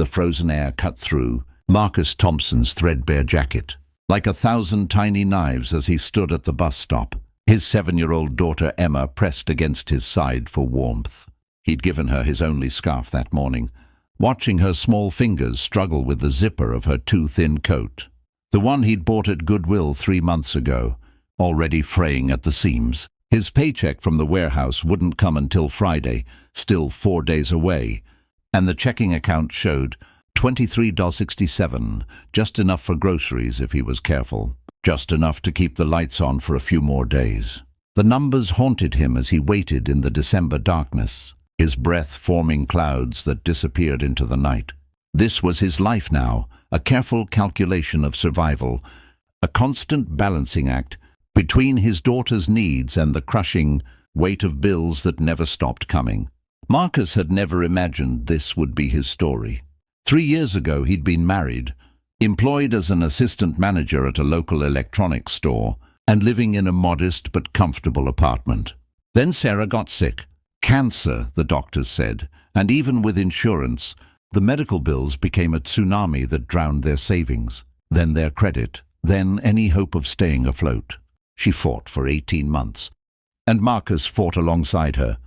the frozen air cut through Marcus Thompson's threadbare jacket like 1,000 tiny knives as he stood at the bus stop, his 7-year-old daughter Emma pressed against his side for warmth. He'd given her his only scarf that morning, watching her small fingers struggle with the zipper of her too-thin coat. The one he'd bought at Goodwill 3 months ago, already fraying at the seams. His paycheck from the warehouse wouldn't come until Friday, still 4 days away, and the checking account showed $23.67, just enough for groceries if he was careful, just enough to keep the lights on for a few more days. The numbers haunted him as he waited in the December darkness, his breath forming clouds that disappeared into the night. This was his life now, a careful calculation of survival, a constant balancing act between his daughter's needs and the crushing weight of bills that never stopped coming. Marcus had never imagined this would be his story. 3 years ago he'd been married, employed as an assistant manager at a local electronics store, and living in a modest but comfortable apartment. Then Sarah got sick. Cancer, the doctors said, and even with insurance, the medical bills became a tsunami that drowned their savings, then their credit, then any hope of staying afloat. She fought for 18 months, and Marcus fought alongside her,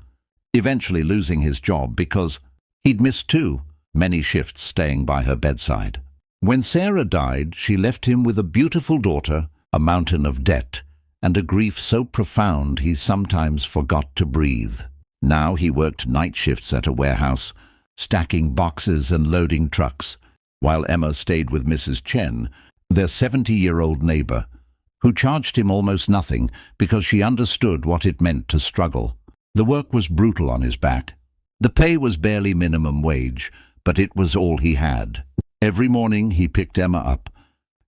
eventually losing his job because he'd missed too many shifts staying by her bedside. When Sarah died, she left him with a beautiful daughter, a mountain of debt, and a grief so profound he sometimes forgot to breathe. Now he worked night shifts at a warehouse, stacking boxes and loading trucks, while Emma stayed with Mrs. Chen, their 70-year-old neighbor, who charged him almost nothing because she understood what it meant to struggle. The work was brutal on his back. The pay was barely minimum wage, but it was all he had. Every morning he picked Emma up,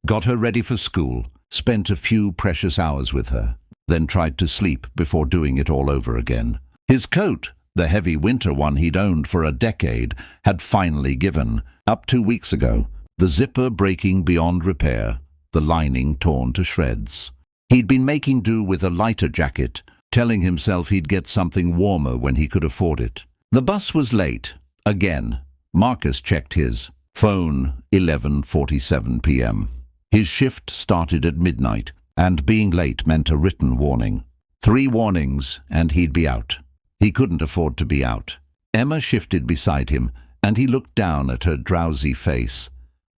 got her ready for school, spent a few precious hours with her, then tried to sleep before doing it all over again. His coat, the heavy winter one he'd owned for a decade, had finally given, up 2 weeks ago, the zipper breaking beyond repair, the lining torn to shreds. He'd been making do with a lighter jacket, telling himself he'd get something warmer when he could afford it. The bus was late, again. Marcus checked his phone, 11:47 p.m. His shift started at midnight, and being late meant a written warning. 3 warnings, and he'd be out. He couldn't afford to be out. Emma shifted beside him, and he looked down at her drowsy face,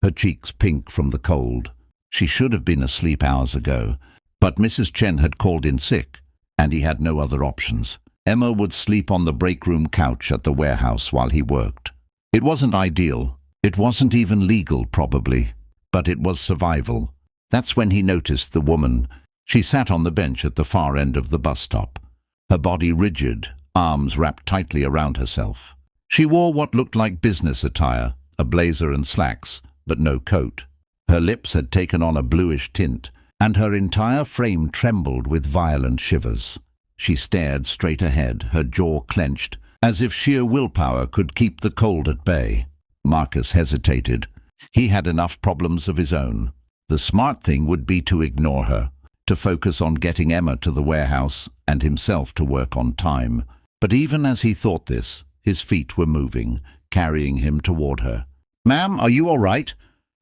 her cheeks pink from the cold. She should have been asleep hours ago, but Mrs. Chen had called in sick, and he had no other options. Emma would sleep on the break-room couch at the warehouse while he worked. It wasn't ideal. It wasn't even legal, probably, but it was survival. That's when he noticed the woman. She sat on the bench at the far end of the bus stop, her body rigid, arms wrapped tightly around herself. She wore what looked like business attire, a blazer and slacks, but no coat. Her lips had taken on a bluish tint, and her entire frame trembled with violent shivers. She stared straight ahead, her jaw clenched, as if sheer willpower could keep the cold at bay. Marcus hesitated. He had enough problems of his own. The smart thing would be to ignore her, to focus on getting Emma to the warehouse and himself to work on time. But even as he thought this, his feet were moving, carrying him toward her. "Ma'am, are you all right?"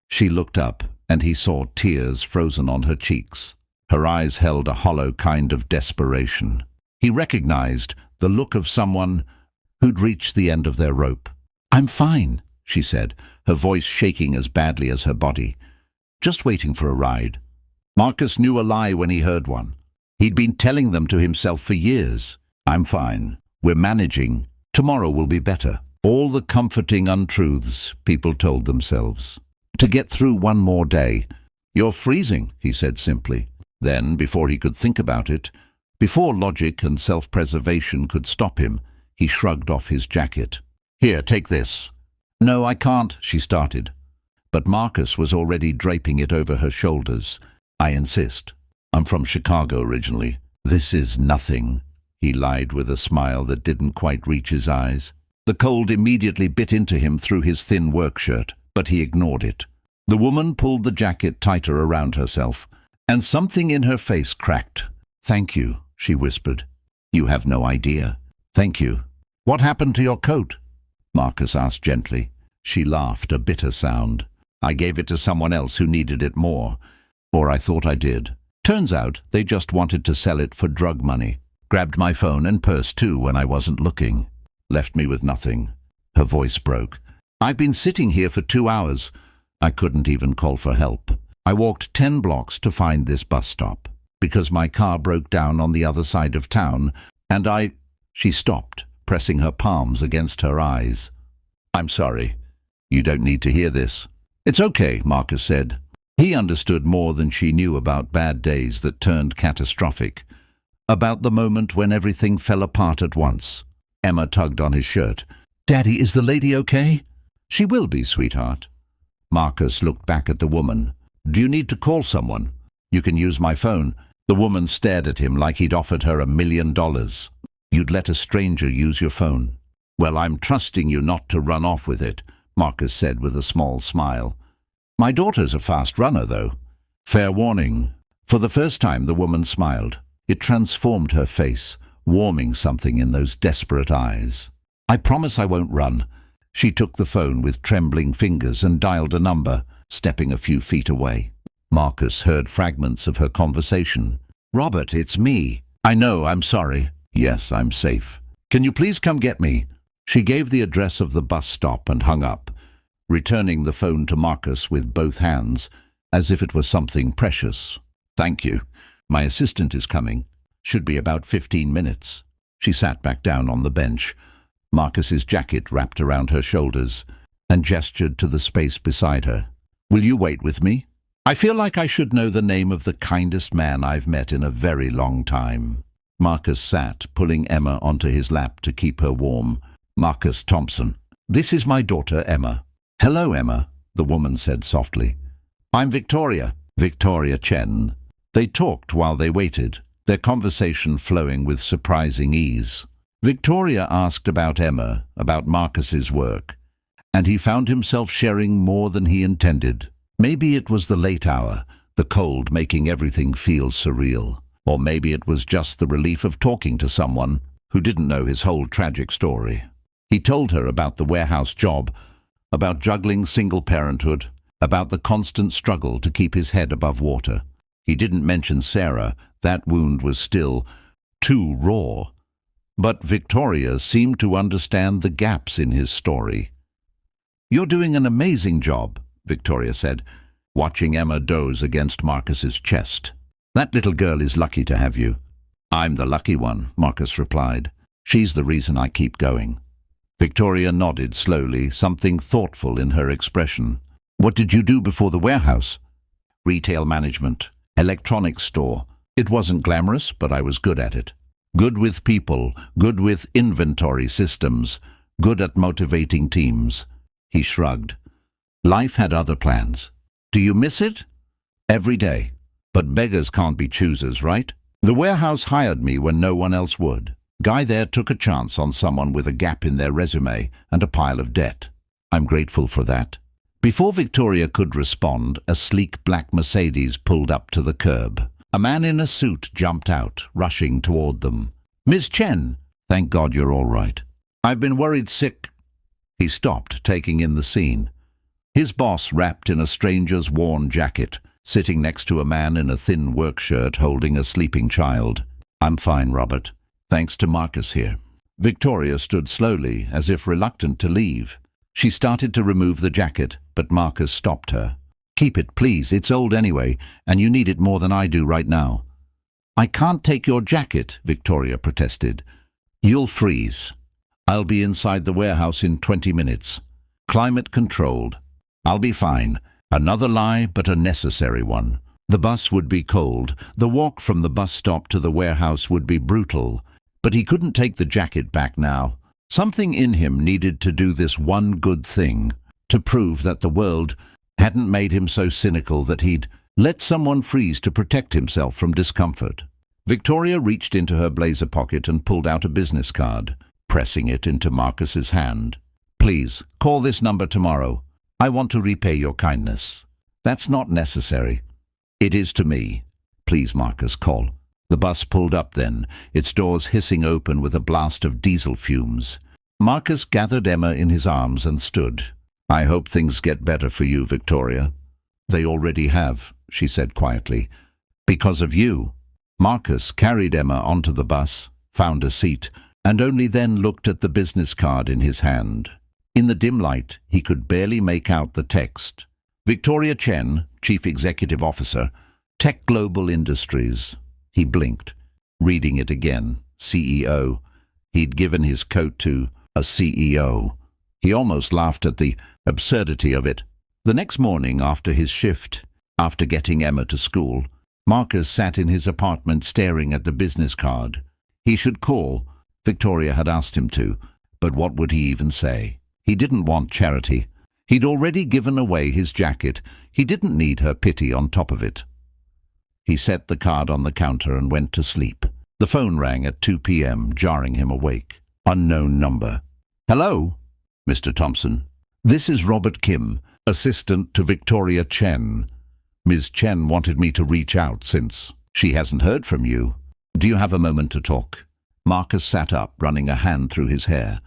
She looked up, and he saw tears frozen on her cheeks. Her eyes held a hollow kind of desperation. He recognized the look of someone who'd reached the end of their rope. "I'm fine," she said, her voice shaking as badly as her body. "Just waiting for a ride." Marcus knew a lie when he heard one. He'd been telling them to himself for years. "I'm fine. We're managing. Tomorrow will be better." All the comforting untruths people told themselves. To get through one more day. "You're freezing," he said simply. Then, before he could think about it, before logic and self-preservation could stop him, he shrugged off his jacket. "Here, take this." "No, I can't," she started. But Marcus was already draping it over her shoulders. "I insist. I'm from Chicago originally." "This is nothing," he lied with a smile that didn't quite reach his eyes. The cold immediately bit into him through his thin work shirt, but he ignored it. The woman pulled the jacket tighter around herself, and something in her face cracked. "Thank you," she whispered. "You have no idea." "Thank you." "What happened to your coat?" Marcus asked gently. She laughed, a bitter sound. I gave it to someone else who needed it more. Or I thought I did. Turns out they just wanted to sell it for drug money. Grabbed my phone and purse too when I wasn't looking. Left me with nothing. Her voice broke. I've been sitting here for 2 hours. I couldn't even call for help. I walked 10 blocks to find this bus stop, because my car broke down on the other side of town, and She stopped, pressing her palms against her eyes. I'm sorry. You don't need to hear this. It's okay, Marcus said. He understood more than she knew about bad days that turned catastrophic, about the moment when everything fell apart at once. Emma tugged on his shirt. Daddy, is the lady okay? She will be, sweetheart. Marcus looked back at the woman. Do you need to call someone? You can use my phone. The woman stared at him like he'd offered her $1 million. You'd let a stranger use your phone. Well, I'm trusting you not to run off with it, Marcus said with a small smile. My daughter's a fast runner, though. Fair warning. For the first time, the woman smiled. It transformed her face, warming something in those desperate eyes. I promise I won't run. She took the phone with trembling fingers and dialed a number, stepping a few feet away. Marcus heard fragments of her conversation. Robert, it's me. I know, I'm sorry. Yes, I'm safe. Can you please come get me? She gave the address of the bus stop and hung up, returning the phone to Marcus with both hands, as if it was something precious. Thank you. My assistant is coming. Should be about 15 minutes. She sat back down on the bench, Marcus's jacket wrapped around her shoulders, and gestured to the space beside her. Will you wait with me? I feel like I should know the name of the kindest man I've met in a very long time. Marcus sat, pulling Emma onto his lap to keep her warm. Marcus Thompson. This is my daughter, Emma. Hello, Emma, the woman said softly. I'm Victoria. Victoria Chen. They talked while they waited, their conversation flowing with surprising ease. Victoria asked about Emma, about Marcus's work, and he found himself sharing more than he intended. Maybe it was the late hour, the cold making everything feel surreal, or maybe it was just the relief of talking to someone who didn't know his whole tragic story. He told her about the warehouse job, about juggling single parenthood, about the constant struggle to keep his head above water. He didn't mention Sarah. That wound was still too raw. But Victoria seemed to understand the gaps in his story. You're doing an amazing job, Victoria said, watching Emma doze against Marcus's chest. That little girl is lucky to have you. I'm the lucky one, Marcus replied. She's the reason I keep going. Victoria nodded slowly, something thoughtful in her expression. What did you do before the warehouse? Retail management, electronics store. It wasn't glamorous, but I was good at it. Good with people, good with inventory systems, good at motivating teams. He shrugged. Life had other plans. Do you miss it? Every day. But beggars can't be choosers, right? The warehouse hired me when no one else would. Guy there took a chance on someone with a gap in their resume and a pile of debt. I'm grateful for that. Before Victoria could respond, a sleek black Mercedes pulled up to the curb. A man in a suit jumped out, rushing toward them. Miss Chen, thank God you're all right. I've been worried sick. He stopped, taking in the scene. His boss, wrapped in a stranger's worn jacket, sitting next to a man in a thin work shirt holding a sleeping child. I'm fine, Robert. Thanks to Marcus here. Victoria stood slowly, as if reluctant to leave. She started to remove the jacket, but Marcus stopped her. Keep it, please. It's old anyway, and you need it more than I do right now. I can't take your jacket, Victoria protested. You'll freeze. I'll be inside the warehouse in 20 minutes. Climate controlled. I'll be fine. Another lie, but a necessary one. The bus would be cold. The walk from the bus stop to the warehouse would be brutal. But he couldn't take the jacket back now. Something in him needed to do this one good thing, to prove that the world hadn't made him so cynical that he'd let someone freeze to protect himself from discomfort. Victoria reached into her blazer pocket and pulled out a business card, pressing it into Marcus's hand. Please, call this number tomorrow. I want to repay your kindness. That's not necessary. It is to me. Please, Marcus, call. The bus pulled up then, its doors hissing open with a blast of diesel fumes. Marcus gathered Emma in his arms and stood. I hope things get better for you, Victoria. They already have, she said quietly. Because of you. Marcus carried Emma onto the bus, found a seat, and only then looked at the business card in his hand. In the dim light, he could barely make out the text. Victoria Chen, Chief Executive Officer, Tech Global Industries. He blinked, reading it again. CEO. He'd given his coat to a CEO. He almost laughed at the absurdity of it. The next morning after his shift, after getting Emma to school, Marcus sat in his apartment staring at the business card. He should call. Victoria had asked him to, but what would he even say? He didn't want charity. He'd already given away his jacket. He didn't need her pity on top of it. He set the card on the counter and went to sleep. The phone rang at 2 p.m., jarring him awake. Unknown number. Hello, Mr. Thompson. This is Robert Kim, assistant to Victoria Chen. Ms. Chen wanted me to reach out since she hasn't heard from you. Do you have a moment to talk? Marcus sat up, running a hand through his hair.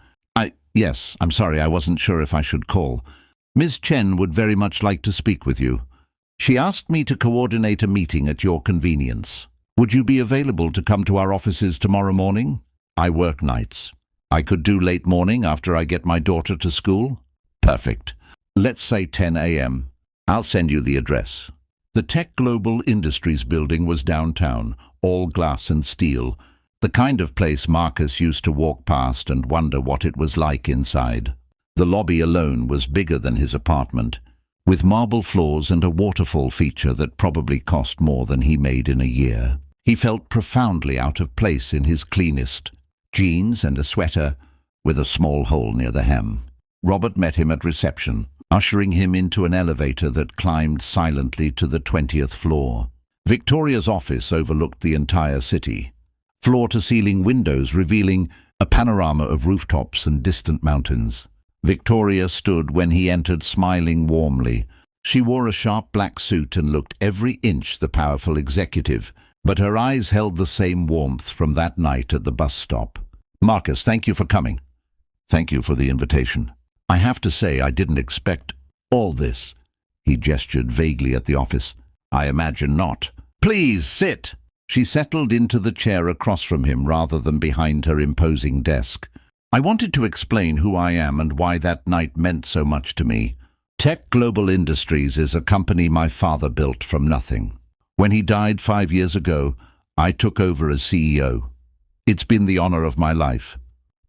Yes, I'm sorry, I wasn't sure if I should call. Ms. Chen would very much like to speak with you. She asked me to coordinate a meeting at your convenience. Would you be available to come to our offices tomorrow morning? I work nights. I could do late morning after I get my daughter to school. Perfect. Let's say 10 a.m. I'll send you the address. The Tech Global Industries building was downtown, all glass and steel, the kind of place Marcus used to walk past and wonder what it was like inside. The lobby alone was bigger than his apartment, with marble floors and a waterfall feature that probably cost more than he made in a year. He felt profoundly out of place in his cleanest jeans and a sweater with a small hole near the hem. Robert met him at reception, ushering him into an elevator that climbed silently to the 20th floor. Victoria's office overlooked the entire city, floor-to-ceiling windows revealing a panorama of rooftops and distant mountains. Victoria stood when he entered, smiling warmly. She wore a sharp black suit and looked every inch the powerful executive, but her eyes held the same warmth from that night at the bus stop. Marcus, thank you for coming. Thank you for the invitation. I have to say I didn't expect all this. He gestured vaguely at the office. I imagine not. Please sit. She settled into the chair across from him rather than behind her imposing desk. I wanted to explain who I am and why that night meant so much to me. Tech Global Industries is a company my father built from nothing. When he died 5 years ago, I took over as CEO. It's been the honor of my life,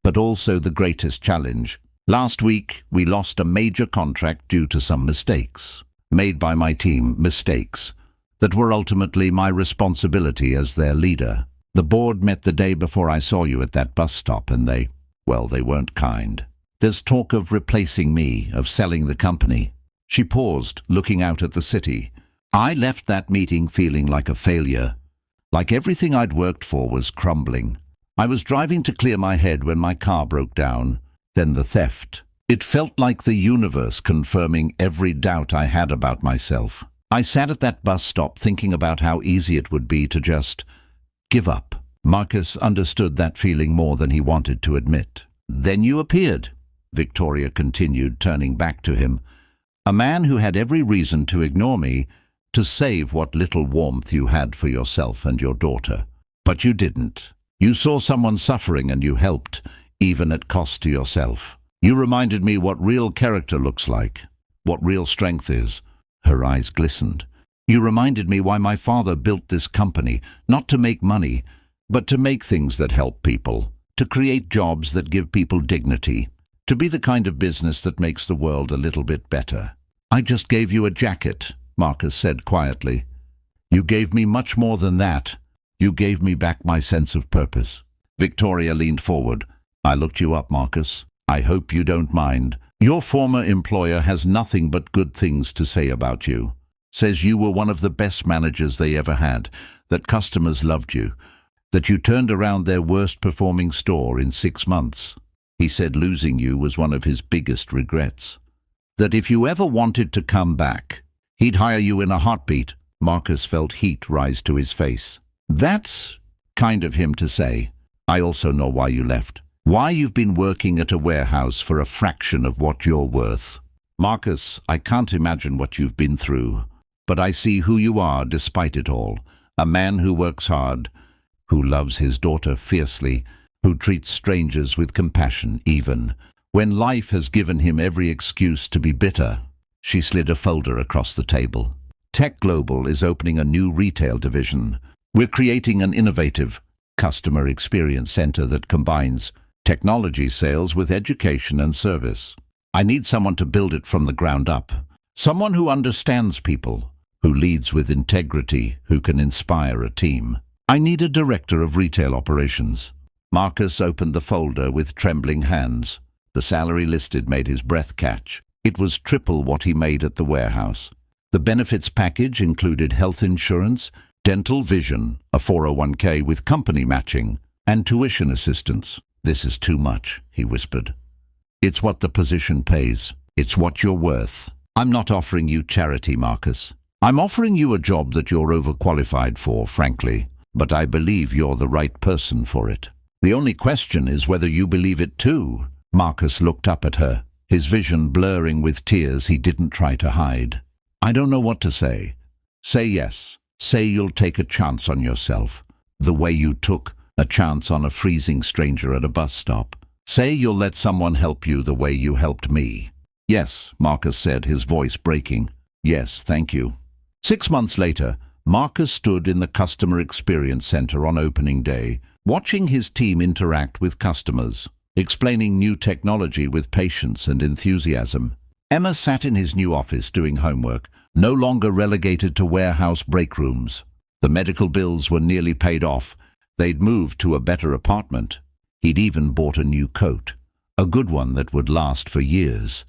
but also the greatest challenge. Last week, we lost a major contract due to some mistakes, made by my team, mistakes that were ultimately my responsibility as their leader. The board met the day before I saw you at that bus stop and they weren't kind. There's talk of replacing me, of selling the company. She paused, looking out at the city. I left that meeting feeling like a failure, like everything I'd worked for was crumbling. I was driving to clear my head when my car broke down, then the theft. It felt like the universe confirming every doubt I had about myself. I sat at that bus stop thinking about how easy it would be to just give up. Marcus understood that feeling more than he wanted to admit. Then you appeared, Victoria continued, turning back to him. A man who had every reason to ignore me, to save what little warmth you had for yourself and your daughter. But you didn't. You saw someone suffering and you helped, even at cost to yourself. You reminded me what real character looks like, what real strength is. Her eyes glistened. You reminded me why my father built this company, not to make money, but to make things that help people, to create jobs that give people dignity, to be the kind of business that makes the world a little bit better. I just gave you a jacket, Marcus said quietly. You gave me much more than that. You gave me back my sense of purpose. Victoria leaned forward. I looked you up, Marcus. I hope you don't mind. Your former employer has nothing but good things to say about you. Says you were one of the best managers they ever had, that customers loved you, that you turned around their worst-performing store in 6 months. He said losing you was one of his biggest regrets. That if you ever wanted to come back, he'd hire you in a heartbeat. Marcus felt heat rise to his face. That's kind of him to say. I also know why you left. Why you've been working at a warehouse for a fraction of what you're worth. Marcus, I can't imagine what you've been through, but I see who you are despite it all. A man who works hard, who loves his daughter fiercely, who treats strangers with compassion even when life has given him every excuse to be bitter. She slid a folder across the table. Tech Global is opening a new retail division. We're creating an innovative customer experience center that combines technology sales with education and service. I need someone to build it from the ground up. Someone who understands people, who leads with integrity, who can inspire a team. I need a director of retail operations. Marcus opened the folder with trembling hands. The salary listed made his breath catch. It was triple what he made at the warehouse. The benefits package included health insurance, dental vision, a 401k with company matching, and tuition assistance. This is too much, he whispered. It's what the position pays. It's what you're worth. I'm not offering you charity, Marcus. I'm offering you a job that you're overqualified for, frankly, but I believe you're the right person for it. The only question is whether you believe it too. Marcus looked up at her, his vision blurring with tears he didn't try to hide. I don't know what to say. Say yes. Say you'll take a chance on yourself, the way you took a chance on a freezing stranger at a bus stop. Say you'll let someone help you the way you helped me. Yes, Marcus said, his voice breaking. Yes, thank you. 6 months later, Marcus stood in the Customer Experience Center on opening day, watching his team interact with customers, explaining new technology with patience and enthusiasm. Emma sat in his new office doing homework, no longer relegated to warehouse break rooms. The medical bills were nearly paid off. They'd moved to a better apartment. He'd even bought a new coat, a good one that would last for years.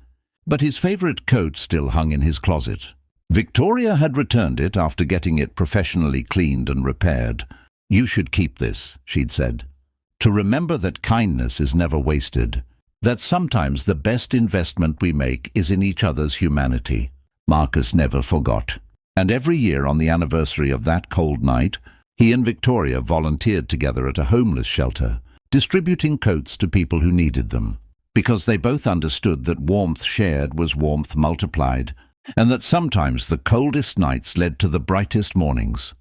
But his favorite coat still hung in his closet. Victoria had returned it after getting it professionally cleaned and repaired. You should keep this, she'd said. To remember that kindness is never wasted, that sometimes the best investment we make is in each other's humanity. Marcus never forgot. And every year on the anniversary of that cold night, he and Victoria volunteered together at a homeless shelter, distributing coats to people who needed them, because they both understood that warmth shared was warmth multiplied, and that sometimes the coldest nights led to the brightest mornings.